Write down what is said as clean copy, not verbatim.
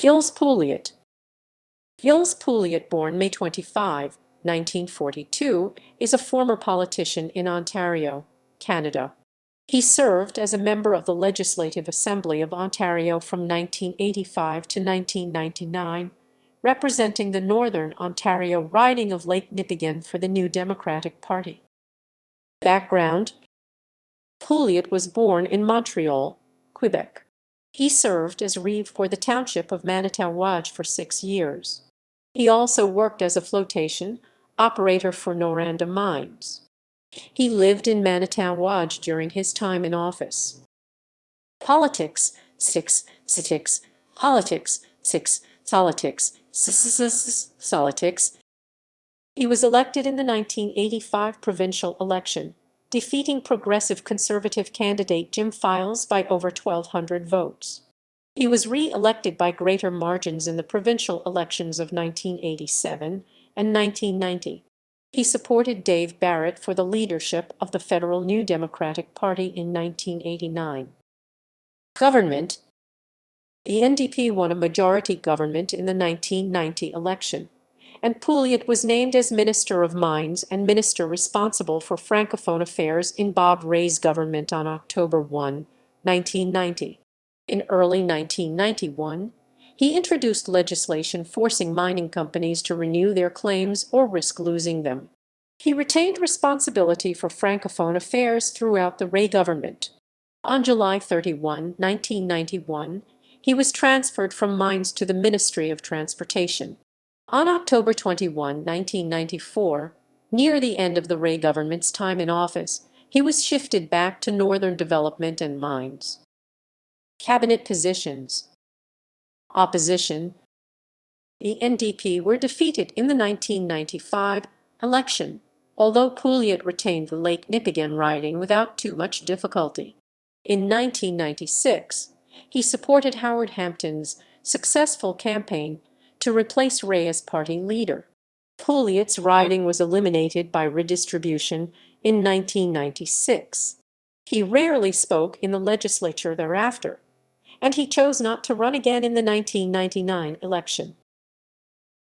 Gilles Pouliot. Gilles Pouliot, born May 25, 1942, is a former politician in Ontario, Canada. He served as a member of the Legislative Assembly of Ontario from 1985 to 1999, representing the Northern Ontario riding of Lake Nipigon for the New Democratic Party. Background: Pouliot was born in Montreal, Quebec. He served as reeve for the township of Manitouwadge for 6 years. He also worked as a flotation operator for Noranda Mines. He lived in Manitouwadge during his time in office. Politics: politics, politics. He was elected in the 1985 provincial election, defeating progressive conservative candidate Jim Files by over 1,200 votes. He was re-elected by greater margins in the provincial elections of 1987 and 1990. He supported Dave Barrett for the leadership of the federal New Democratic Party in 1989. Government: the NDP won a majority government in the 1990 election, and Pouliot was named as Minister of Mines and Minister responsible for Francophone affairs in Bob Rae's government on October 1, 1990. In early 1991, he introduced legislation forcing mining companies to renew their claims or risk losing them. He retained responsibility for Francophone affairs throughout the Rae government. On July 31, 1991, he was transferred from Mines to the Ministry of Transportation. On October 21, 1994, near the end of the Rae government's time in office, he was shifted back to Northern Development and Mines. Cabinet positions. Opposition: the NDP were defeated in the 1995 election, although Pouliot retained the Lake Nipigon riding without too much difficulty. In 1996, he supported Howard Hampton's successful campaign to replace Rae as party leader. Pouliot's riding was eliminated by redistribution in 1996. He rarely spoke in the legislature thereafter, and he chose not to run again in the 1999 election.